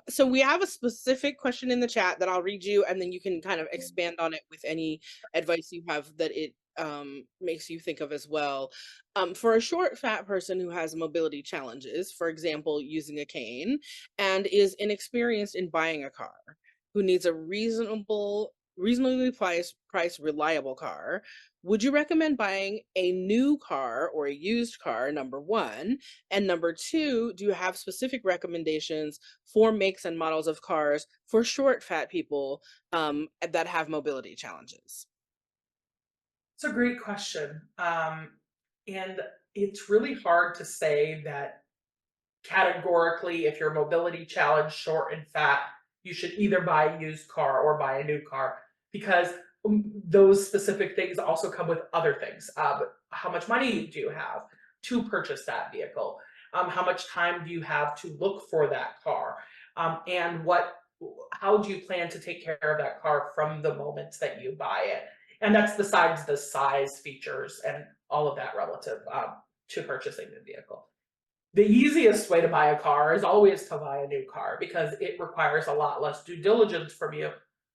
Speaker 1: So we have a specific question in the chat that I'll read you, and then you can kind of expand on it with any advice you have that it makes you think of as well. For a short, fat person who has mobility challenges, for example, using a cane, and is inexperienced in buying a car, who needs a reasonably priced, reliable car, would you recommend buying a new car or a used car, number one? And number two, do you have specific recommendations for makes and models of cars for short, fat people that have mobility challenges?
Speaker 2: It's a great question. And it's really hard to say that categorically, if you're mobility challenged, short and fat, you should either buy a used car or buy a new car, because those specific things also come with other things. How much money do you have to purchase that vehicle? How much time do you have to look for that car? And how do you plan to take care of that car from the moment that you buy it? And that's besides the size, features, and all of that relative to purchasing the vehicle. The easiest way to buy a car is always to buy a new car, because it requires a lot less due diligence from you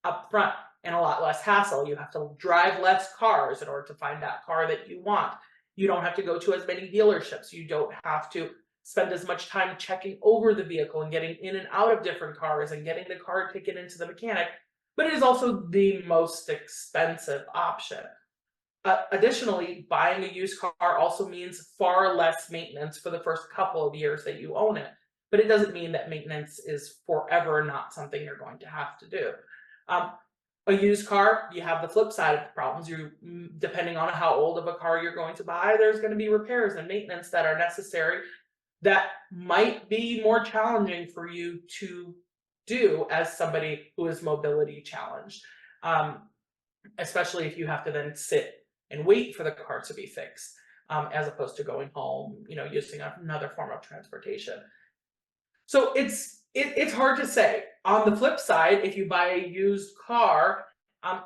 Speaker 2: up front and a lot less hassle. You have to drive less cars in order to find that car that you want. You don't have to go to as many dealerships. You don't have to spend as much time checking over the vehicle and getting in and out of different cars and getting the car taken into the mechanic. But it is also the most expensive option. Additionally, buying a used car also means far less maintenance for the first couple of years that you own it. But it doesn't mean that maintenance is forever not something you're going to have to do. A used car, you have the flip side of the problems. Depending on how old of a car you're going to buy, there's going to be repairs and maintenance that are necessary that might be more challenging for you to do as somebody who is mobility challenged. Especially if you have to then sit and wait for the car to be fixed, as opposed to going home, using another form of transportation. So it's hard to say. On the flip side, if you buy a used car,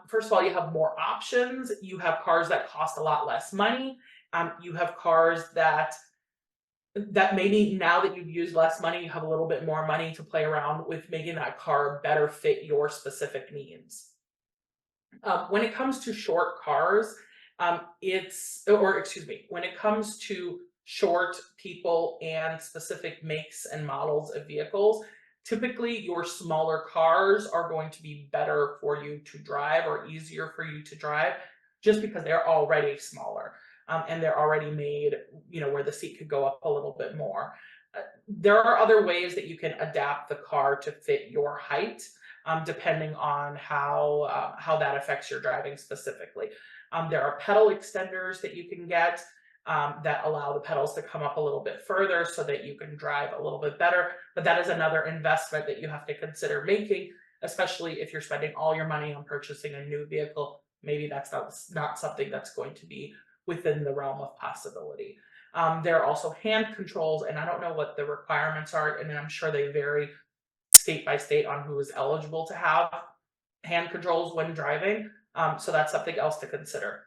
Speaker 2: first of all, you have more options. You have cars that cost a lot less money. You have cars that maybe now that you've used less money, you have a little bit more money to play around with making that car better fit your specific needs. When it comes to short cars, when it comes to short people and specific makes and models of vehicles, typically your smaller cars are going to be better for you to drive, or easier for you to drive, just because they're already smaller. And they're already made, where the seat could go up a little bit more. There are other ways that you can adapt the car to fit your height, depending on how that affects your driving specifically. There are pedal extenders that you can get that allow the pedals to come up a little bit further so that you can drive a little bit better. But that is another investment that you have to consider making, especially if you're spending all your money on purchasing a new vehicle. Maybe that's not something that's going to be within the realm of possibility. There are also hand controls, and I don't know what the requirements are, and I'm sure they vary state by state on who is eligible to have hand controls when driving. So that's something else to consider.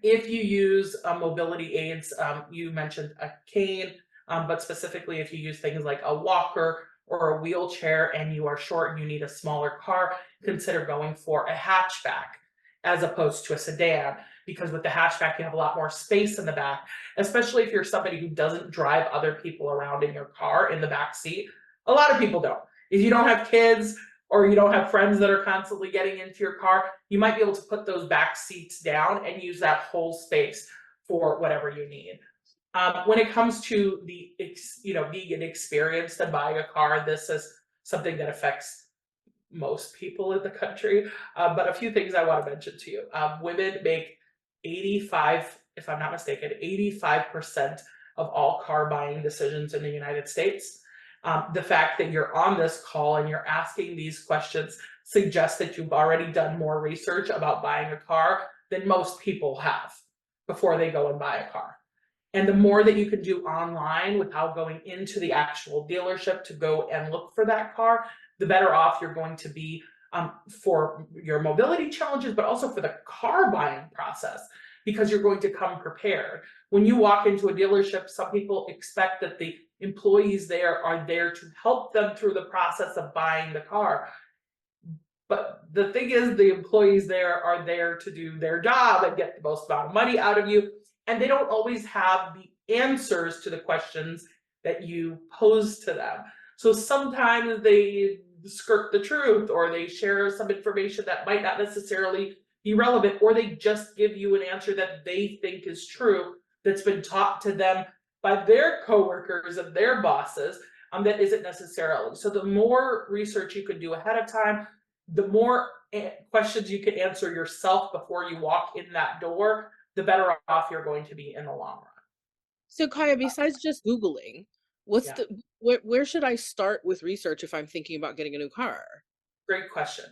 Speaker 2: If you use mobility aids, you mentioned a cane. But specifically if you use things like a walker or a wheelchair and you are short and you need a smaller car, consider going for a hatchback as opposed to a sedan, because with the hatchback you have a lot more space in the back, especially if you're somebody who doesn't drive other people around in your car in the back seat. A lot of people don't. If you don't have kids or you don't have friends that are constantly getting into your car, you might be able to put those back seats down and use that whole space for whatever you need. When it comes to the vegan experience to buying a car, this is something that affects most people in the country. But a few things I want to mention to you. Women make 85, if I'm not mistaken, 85% of all car buying decisions in the United States. The fact that you're on this call and you're asking these questions suggests that you've already done more research about buying a car than most people have before they go and buy a car. And the more that you can do online without going into the actual dealership to go and look for that car, the better off you're going to be for your mobility challenges, but also for the car buying process, because you're going to come prepared. When you walk into a dealership, some people expect that the employees there are there to help them through the process of buying the car. But the thing is, the employees there are there to do their job and get the most amount of money out of you. And they don't always have the answers to the questions that you pose to them. So sometimes they skirt the truth, or they share some information that might not necessarily be relevant, or they just give you an answer that they think is true, that's been taught to them by their coworkers and their bosses, that isn't necessarily. So the more research you can do ahead of time, the more questions you can answer yourself before you walk in that door, the better off you're going to be in the long run.
Speaker 1: So Kaya, besides just Googling, what's
Speaker 2: Yeah,
Speaker 1: the where should I start with research if I'm thinking about getting a new car?
Speaker 2: great question.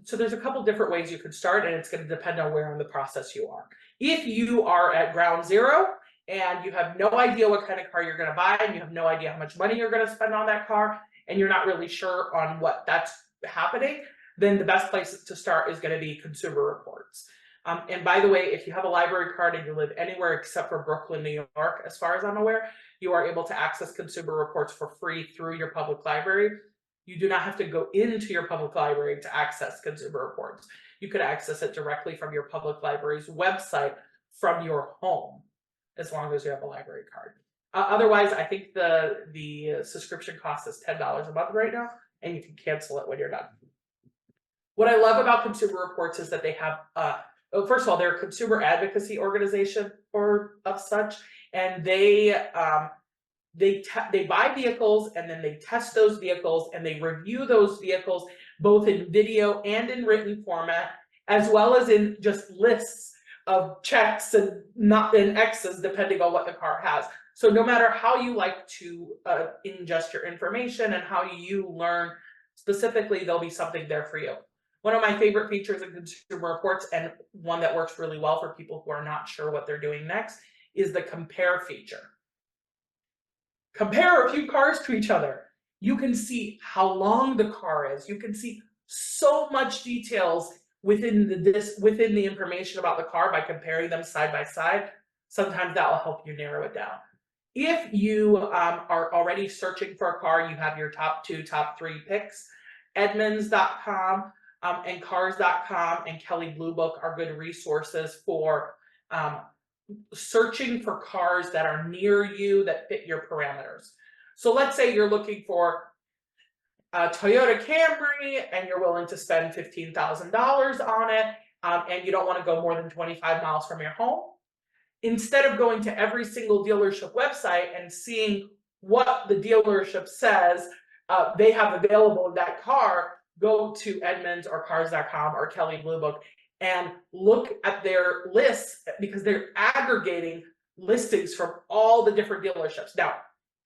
Speaker 2: So there's a couple different ways you could start, and it's going to depend on where in the process you are. If you are at ground zero and you have no idea what kind of car you're going to buy, and you have no idea how much money you're going to spend on that car, and you're not really sure on what that's happening, then the best place to start is going to be consumer reports. And by the way, if you have a library card and you live anywhere except for Brooklyn, New York, as far as I'm aware, you are able to access consumer reports for free through your public library. You do not have to go into your public library to access consumer reports. You could access it directly from your public library's website from your home, as long as you have a library card. Otherwise, I think the subscription cost is $10 a month right now, and you can cancel it when you're done. What I love about consumer reports is that they have, first of all, they're a consumer advocacy organization or of such, and they buy vehicles and then they test those vehicles and they review those vehicles both in video and in written format, as well as in just lists of checks and not in X's, depending on what the car has. So no matter how you like to ingest your information and how you learn specifically, there'll be something there for you. One of my favorite features in consumer reports, and one that works really well for people who are not sure what they're doing next, is the compare feature. Compare a few cars to each other. You can see how long the car is. You can see so much details within the information about the car by comparing them side by side. Sometimes that will help you narrow it down. If you are already searching for a car, you have your top 2, top 3 picks. Edmunds.com and Cars.com and Kelley Blue Book are good resources for searching for cars that are near you that fit your parameters. So let's say you're looking for a Toyota Camry and you're willing to spend $15,000 on it, and you don't want to go more than 25 miles from your home. Instead of going to every single dealership website and seeing what the dealership says they have available in that car, go to Edmunds or Cars.com or Kelley Blue Book and look at their lists, because they're aggregating listings from all the different dealerships. Now,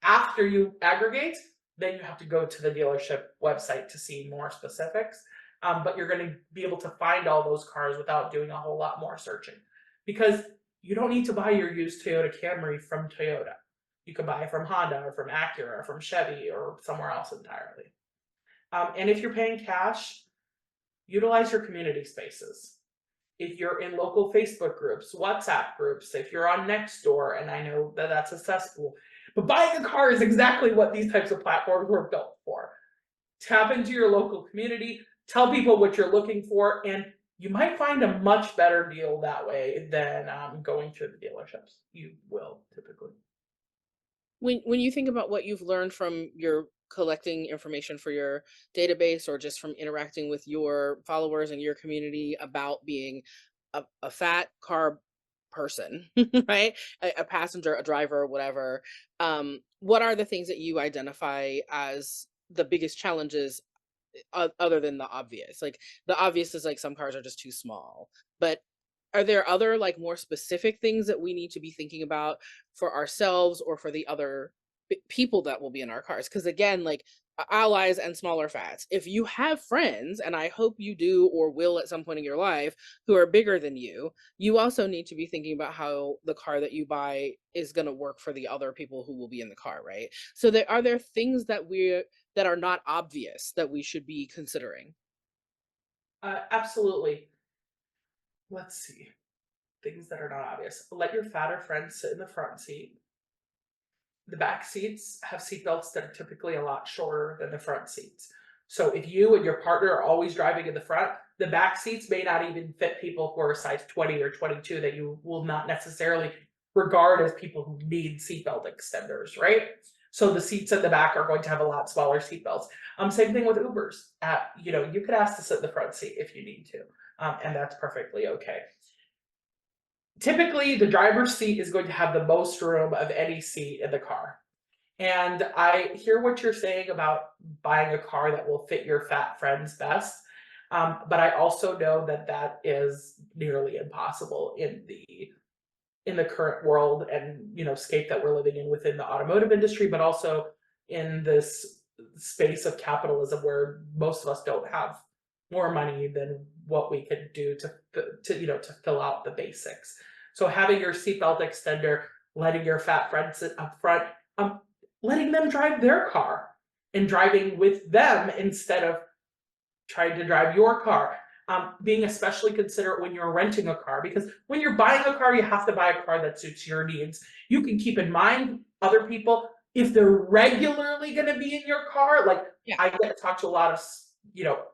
Speaker 2: after you aggregate, then you have to go to the dealership website to see more specifics. But you're going to be able to find all those cars without doing a whole lot more searching, because you don't need to buy your used Toyota Camry from Toyota. You can buy it from Honda or from Acura or from Chevy or somewhere else entirely. And if you're paying cash, utilize your community spaces. If you're in local Facebook groups, WhatsApp groups, if you're on Nextdoor, and I know that that's a cesspool, But buying a car is exactly what these types of platforms were built for. Tap into your local community, tell people what you're looking for, and you might find a much better deal that way than going to the dealerships. You will typically.
Speaker 1: When you think about what you've learned from your collecting information for your database or just from interacting with your followers and your community about being a fat car person, right? A passenger, a driver, whatever. What are the things that you identify as the biggest challenges other than the obvious? Like the obvious is like some cars are just too small, but are there other like more specific things that we need to be thinking about for ourselves or for the other people that will be in our cars? Because again, like allies and smaller fats, if you have friends, and I hope you do or will at some point in your life, who are bigger than you also need to be thinking about how the car that you buy is going to work for the other people who will be in the car, right? So there things that are not obvious that we should be considering?
Speaker 2: Absolutely. Let's see. Things that are not obvious. Let your fatter friends sit in the front seat. The back seats have seatbelts that are typically a lot shorter than the front seats. So if you and your partner are always driving in the front, the back seats may not even fit people who are size 20 or 22 that you will not necessarily regard as people who need seatbelt extenders, right? So the seats at the back are going to have a lot smaller seatbelts. Same thing with Ubers. You could ask to sit in the front seat if you need to, and that's perfectly okay. Typically, the driver's seat is going to have the most room of any seat in the car. And I hear what you're saying about buying a car that will fit your fat friends best. But I also know that that is nearly impossible in the current world and scape that we're living in within the automotive industry, but also in this space of capitalism where most of us don't have more money than what we could do to fill out the basics. So having your seatbelt extender, letting your fat friend sit up front, letting them drive their car and driving with them instead of trying to drive your car. Being especially considerate when you're renting a car, because when you're buying a car, you have to buy a car that suits your needs. You can keep in mind other people, if they're regularly going to be in your car. Like
Speaker 1: Yeah.
Speaker 2: I get to talk to a lot of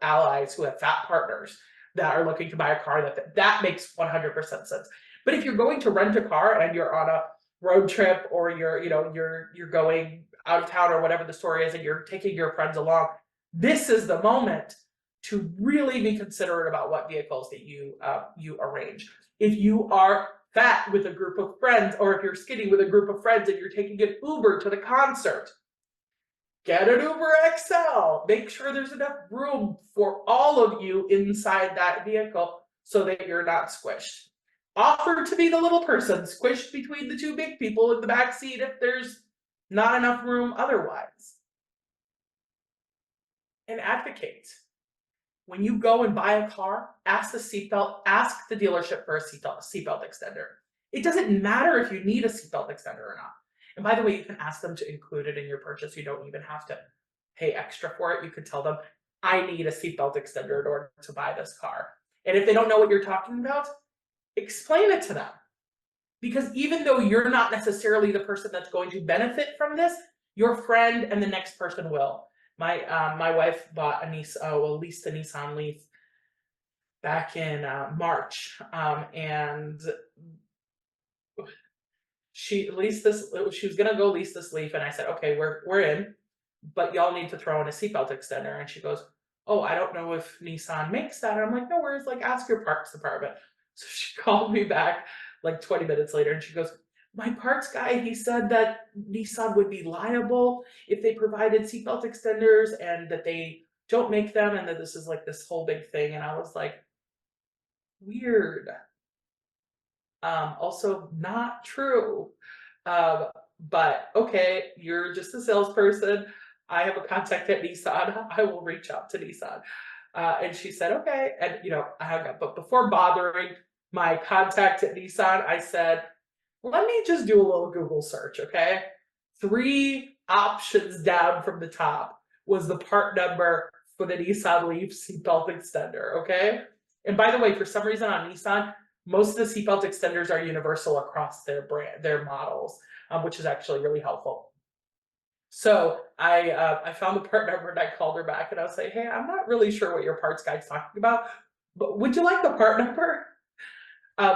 Speaker 2: allies who have fat partners that are looking to buy a car that makes 100% sense. But if you're going to rent a car and you're on a road trip, or you're going out of town, or whatever the story is, and you're taking your friends along, this is the moment to really be considerate about what vehicles that you arrange. If you are fat with a group of friends, or if you're skinny with a group of friends and you're taking an Uber to the concert, get an Uber XL. Make sure there's enough room for all of you inside that vehicle so that you're not squished. Offer to be the little person squished between the two big people in the back seat if there's not enough room otherwise. And advocate. When you go and buy a car, ask the dealership for a seatbelt extender. It doesn't matter if you need a seatbelt extender or not. And by the way, you can ask them to include it in your purchase. You don't even have to pay extra for it. You could tell them, I need a seatbelt extender in order to buy this car. And if they don't know what you're talking about, explain it to them. Because even though you're not necessarily the person that's going to benefit from this, your friend and the next person will. My wife bought leased a Nissan Leaf back in March, and she was gonna go lease this Leaf, and I said, okay, we're in, but y'all need to throw in a seatbelt extender. And she goes, oh, I don't know if Nissan makes that. And I'm like, no worries, like ask your parts department. So she called me back like 20 minutes later, and she goes, my parts guy, he said that Nissan would be liable if they provided seatbelt extenders, and that they don't make them, and that this is like this whole big thing. And I was like, weird. Also not true. But okay, you're just a salesperson. I have a contact at Nissan. I will reach out to Nissan. And she said, okay. And I hung up. But before bothering my contact at Nissan, I said, let me just do a little Google search, okay? 3 options down from the top was the part number for the Nissan Leaf seatbelt extender, okay? And by the way, for some reason on Nissan, most of the seatbelt extenders are universal across their models, which is actually really helpful. So I found the part number and I called her back and I was like, hey, I'm not really sure what your parts guide's talking about, but would you like the part number?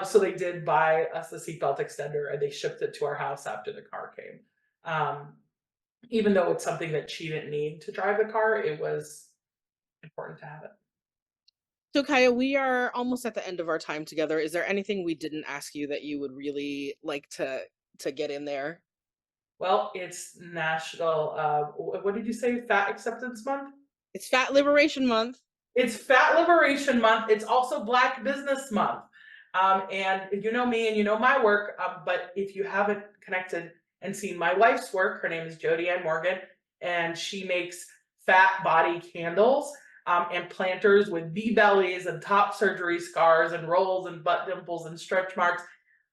Speaker 2: So they did buy us the seatbelt extender and they shipped it to our house after the car came. Um, Even though it's something that she didn't need to drive the car, it was important to have it.
Speaker 1: So Kaya, we are almost at the end of our time together. Is there anything we didn't ask you that you would really like to get in there?
Speaker 2: Well, it's National, what did you say? Fat Acceptance Month?
Speaker 1: It's Fat Liberation Month.
Speaker 2: It's Fat Liberation Month. It's also Black Business Month. And you know me and you know my work, but if you haven't connected and seen my wife's work, her name is Jody Ann Morgan, and she makes fat body candles and planters with V bellies and top surgery scars and rolls and butt dimples and stretch marks,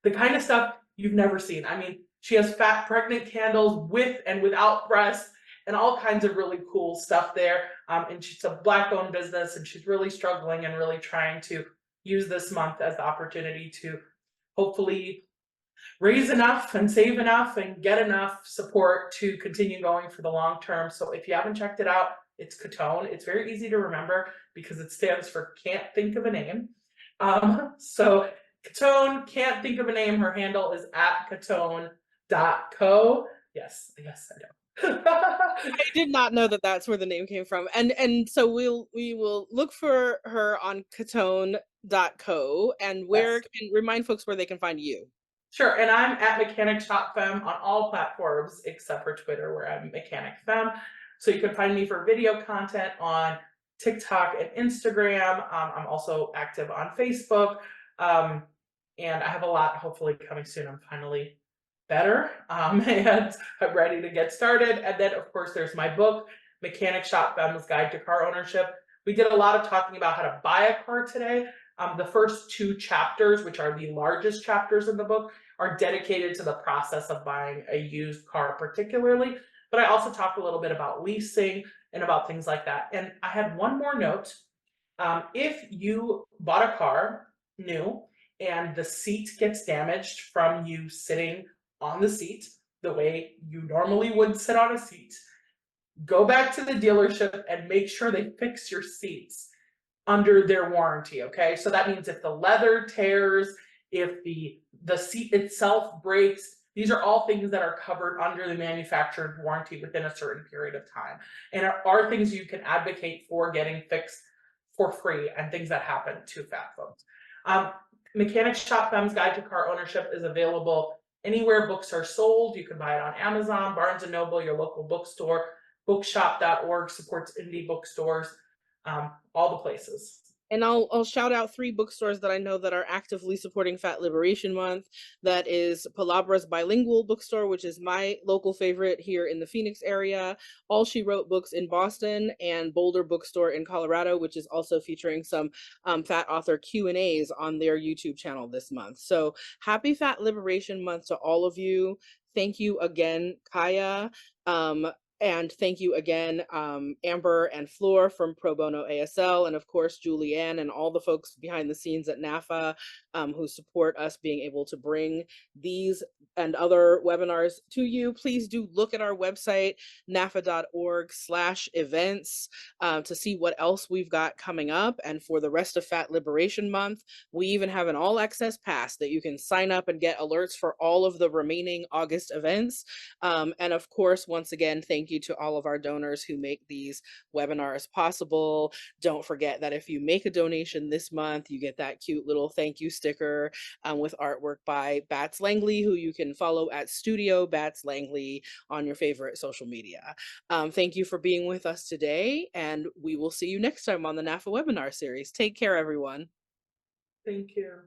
Speaker 2: the kind of stuff you've never seen. I mean, she has fat pregnant candles with and without breasts and all kinds of really cool stuff there. And she's a Black owned business and she's really struggling and really trying to use this month as the opportunity to hopefully raise enough and save enough and get enough support to continue going for the long term. So if you haven't checked it out, it's Catone. It's very easy to remember because it stands for can't think of a name. So Catone, can't think of a name. Her handle is at catone.co. Yes, I know.
Speaker 1: I did not know that that's where the name came from. And so we will look for her on catone.co, and where
Speaker 2: Yes.
Speaker 1: can remind folks where they can find you.
Speaker 2: Sure, and I'm at Mechanic Shop Femme on all platforms except for Twitter, where I'm Mechanic Femme. So you can find me for video content on TikTok and Instagram. I'm also active on Facebook, um, and I have a lot hopefully coming soon. I'm finally better, and I'm ready to get started. And then, of course, there's my book, Mechanic Shop Femme's Guide to Car Ownership. We did a lot of talking about how to buy a car today. The first two chapters, which are the largest chapters in the book, are dedicated to the process of buying a used car particularly, but I also talk a little bit about leasing and about things like that. And I had one more note. If you bought a car new and the seat gets damaged from you sitting on the seat the way you normally would sit on a seat, go back to the dealership and make sure they fix your seats under their warranty. Okay, so that means if the leather tears, if the seat itself breaks, these are all things that are covered under the manufacturer warranty within a certain period of time, and are things you can advocate for getting fixed for free and things that happen to fat folks. Mechanic Shop Femme's Guide to Car Ownership is available anywhere books are sold. You can buy it on Amazon, Barnes and Noble, your local bookstore. Bookshop.org supports indie bookstores, all the places.
Speaker 1: And I'll shout out 3 bookstores that I know that are actively supporting Fat Liberation Month. That is Palabra's Bilingual Bookstore, which is my local favorite here in the Phoenix area. All She Wrote Books in Boston, and Boulder Bookstore in Colorado, which is also featuring some Fat author Q&As on their YouTube channel this month. So happy Fat Liberation Month to all of you. Thank you again, Kaya. And thank you again, Amber and Floor from Pro Bono ASL, and of course, Julianne and all the folks behind the scenes at NAAFA who support us being able to bring these and other webinars to you. Please do look at our website, naafa.org/events, to see what else we've got coming up. And for the rest of Fat Liberation Month, we even have an all access pass that you can sign up and get alerts for all of the remaining August events. And of course, once again, thank you to all of our donors who make these webinars possible. Don't forget that if you make a donation this month, you get that cute little thank you sticker with artwork by Bats Langley, who you can follow at Studio Bats Langley on your favorite social media. Thank you for being with us today, and we will see you next time on the NAAFA Webinar Series. Take care, everyone.
Speaker 2: Thank you.